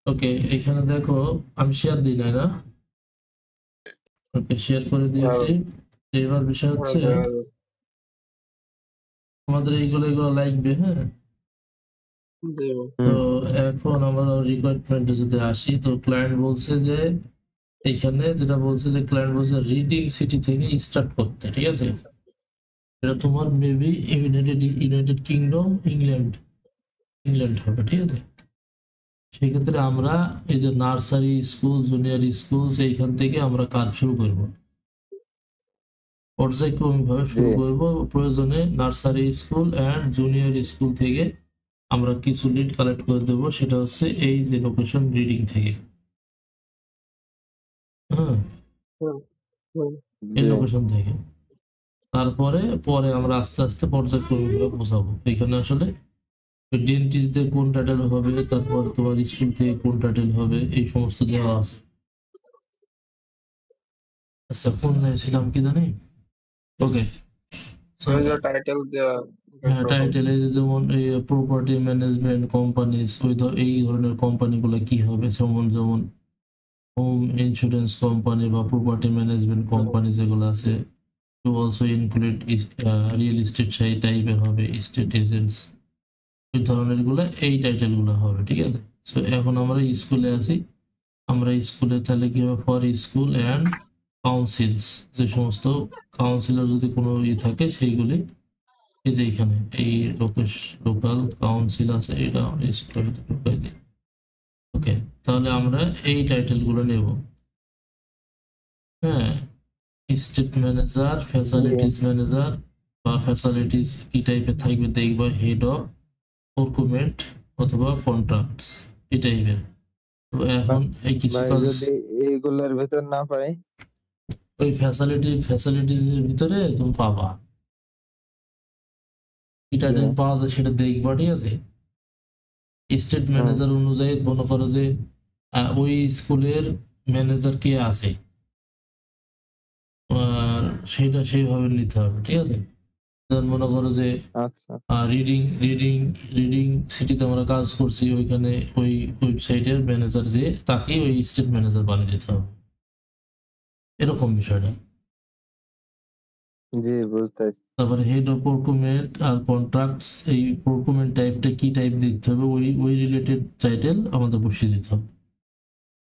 ওকে, এখানে দেখো আমি শেয়ার দিই নাই না? ওকে, শেয়ার করে দিয়েছি। এবার বিষয় হচ্ছে আমাদের এইগুলো এগুলো লাগবে, হ্যাঁ। তো এখন আমরা রিকোয়ারমেন্টে যদি আসি, তো ক্লায়েন্ট বলছে যে এখানে যেটা বলছে যে ক্লায়েন্ট বলছে রিডিং সিটি থেকে স্টার্ট করতে, ঠিক আছে। এটা তোমার maybe United kingdom, England England হবে, ঠিক আছে। সেক্ষেত্রে আমরা এই যে নার্সারি স্কুল, জুনিয়র স্কুল, এইখান থেকে আমরা কাজ শুরু করব, পর্যায়ক্রমিকভাবে জি শুরু করব। প্রয়োজনে nursery school and junior school থেকে আমরা কিছু লিড কালেক্ট করে দেব, সেটা হচ্ছে এই যে লোকেশন রিডিং থেকে, হ্যাঁ, এই জি লোকেশন থেকে। তারপরে পরে আমরা আস্তে আস্তে পর্যায়ক্রমিকভাবে বোঝাবো। এখানে আসলে ডেন্টিস্টদের কোন টাইটেল হবে, তারপর তোমার স্কুল থেকে কোন টাইটেল হবে, এই সমস্ত দেওয়া আছে। আচ্ছা, কোন ছিলাম কি জানি। ওকে, সো টাইটেল দেওয়া হ্যাঁ, টাইটেল এই যে যেমন এই প্রপার্টি ম্যানেজমেন্ট কোম্পানিজ, এই ধরনের কোম্পানিগুলো কি হবে, যেমন যেমন হোম ইন্স্যুরেন্স কোম্পানি বা প্রপার্টি ম্যানেজমেন্ট কোম্পানি যেগুলো আছে। To also include real estate, সেই টাইপের হবে স্টেট এজেন্টস, এই ধরনের গুলো, এই টাইটেল গুলো হবে, ঠিক আছে। সো এখন আমরা স্কুলে আছি, আমরা স্কুলে তাহলে কি হবে, ফর স্কুল অ্যান্ড কাউন্সিলস, যে সমস্ত কাউন্সিলর যদি কোনো থাকে সেইগুলি এই যে এখানে এই লোকাল কাউন্সিল আছে, এটা আমরা স্কুলের ভিতরে ঢুকাই দিই। ওকে, তাহলে আমরা এই টাইটেল গুলো নেব, হ্যাঁ। স্টেট ম্যানেজার, ফ্যাসিলিটিস ম্যানেজার বা ফ্যাসিলিটিস কি টাইপের থাকবে দেখবা, হেড অফ প্রকুরমেন্ট অথবা কন্ট্রাক্টস, এই টাইপের। তো এখন এই কিছু ভাই কাজ যদি এইগুলোর ভেতর না পাই, ওই ফ্যাসিলিটিস ভিতরে তুমি পাবা, কি টাইটেল পাওয়া যায় সেটা দেখবা, ঠিক আছে। স্টেট ম্যানেজার অনুযায়ী মনে করো যে ওই স্কুলের ম্যানেজার কে আছে, আর সেটা সেইভাবে নিতে হবে, ঠিক আছে। যেমন মনে করো যে আচ্ছা রিডিং রিডিং রিডিং সিটিতে আমরা কাজ করছি, ওইখানে ওই ওয়েবসাইটের ম্যানেজার যে তাকে ওই স্টেট ম্যানেজার বানিয়ে দিতে হবে, এরকম বিষয়টা। জি বুঝতেছি। তারপরে হেড অফ প্রকুরমেন্ট আর কন্ট্রাক্টস, এই প্রকুরমেন্ট টাইপটা কি টাইপ দিতে হবে, ওই রিলেটেড টাইটেল আমাদের বসিয়ে দিতে হবে।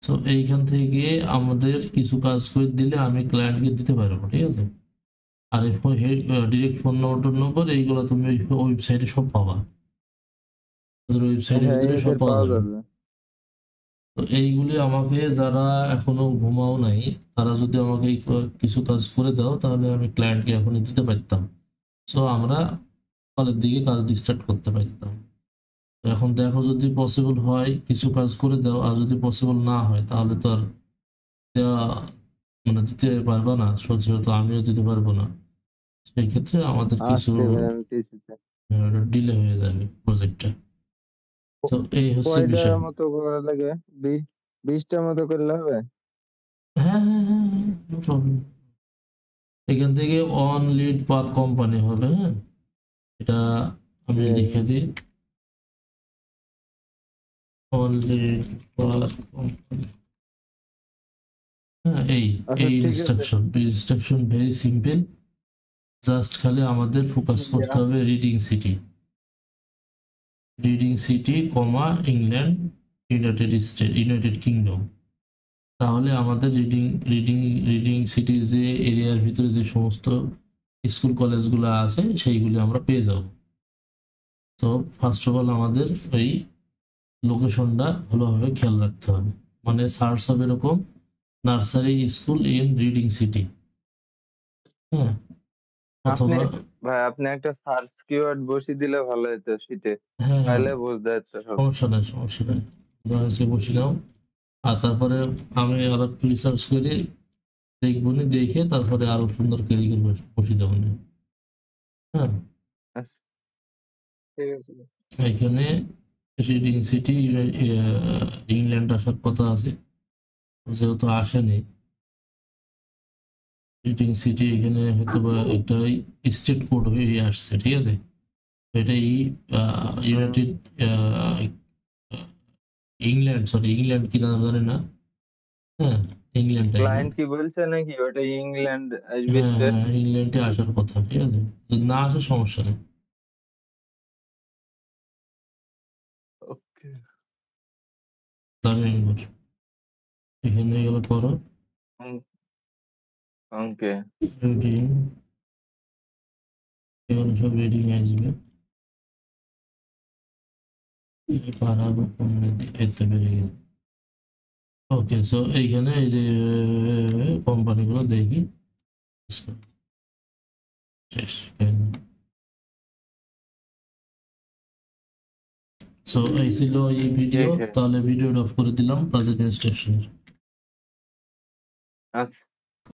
তো এইখান থেকে আমাদের কিছু কাজ করে দিলে আমি ক্লায়েন্টকে দিতে পারবো, ঠিক আছে। আর ডিরেক্ট ফোন নম্বর এইগুলো তুমি ওই ওয়েবসাইটে সব পাবা, ওদের ওয়েবসাইটের হ্যাঁ ভিতরে সব এদের পাওয়া পাওয়া যাবে। যাবে। তো এইগুলি আমাকে, যারা এখনো ঘুমাও নাই, তারা যদি আমাকে এই কিছু কাজ করে দাও, তাহলে আমি ক্লায়েন্টকে এখনই দিতে পারতাম। সো আমরা সকালের দিকে কাজ স্টার্ট করতে পারতাম। তো এখন দেখো যদি পসিবল হয় কিছু কাজ করে দাও, আর যদি পসিবল না হয় তাহলে তো আর দেওয়া, মানে দিতে পারবা না, তো আমিও দিতে পারবো না। সেই ক্ষেত্রে আমাদের কিছু আসতে এমটিসিতে ডিলে হয়ে যাবে প্রজেক্টটা। তো এই হচ্ছে কয়টার বিষয়। মতো করা লাগে? 20টার মতো করলে হবে? হ্যাঁ হ্যাঁ হ্যাঁ হ্যাঁ, no problem। এখান থেকে অন লিড পার কোম্পানি হবে, হ্যাঁ। এটা আমি যে লিখে দিই, অন লিড পার কোম্পানি। হ্যাঁ, এই আচ্ছা এই ঠিক আছে। Instruction very simple. জাস্ট খালি আমাদের ফোকাস করতে হবে রিডিং সিটি কমা ইংল্যান্ড, ইউনাইটেড কিংডম। তাহলে আমাদের রিডিং রিডিং সিটি যে এরিয়ার ভিতরে যে সমস্ত স্কুল কলেজগুলো আছে সেইগুলি আমরা পেয়ে যাব। তো ফার্স্ট অফ অল আমাদের ওই লোকেশনটা ভালোভাবে খেয়াল রাখতে হবে, মানে সার্চ হবে এরকম nursery school in reading city, হ্যাঁ, আপনি অথবা আপনি একটা সার্চ কিওয়ার্ড বসিয়ে দিলে ভালো হতো শীটে, হ্যাঁ হ্যাঁ, তাহলে বুঝতে যাচ্ছে সব। সমস্যা নেই হচ্ছে, বসে নাও। আর তারপরে আমি আরো একটু রিসার্চ করে দেখবো নি, দেখে তারপরে আরো সুন্দর ক্যারিকেল বসিয়ে দেবো নি। হ্যাঁ, আচ্ছা, ঠিক আছে। এখানে রিডিং সিটি ইংল্যান্ড আসার কথা আছে, যেহেতু আসেনি রিডিং সিটি, এখানে হয়তো বা একটা স্টেট কোড হয়ে আসছে, ঠিক আছে। তো এটা ইউনাইটেড ইংল্যান্ড, সরি ইংল্যান্ড কিনা জানি না। হ্যাঁ, ইংল্যান্ড ক্লায়েন্ট কি বলছে নাকি ওটা ইংল্যান্ড আসবে হ্যাঁ স্টেট? হ্যাঁ, ইংল্যান্ডে আসার কথা, ঠিক আছে, যদি না আসে সমস্যা নেই। ওকে তামিমপুর এখানে এগুলো করো, ওকে রিডিং, এগুলো সব রিডিং আসবে। পারাবো কমে দিয়ে এতে বেড়ে গেছে। ওকে, সো এইখানে এই যে কোম্পানিগুলো দেখি, শেষ। সো এই ছিল এই ভিডিও, ঠিক আছে তাহলে ভিডিওটা অফ করে দিলাম প্রেজেন্টেশনের। আচ্ছা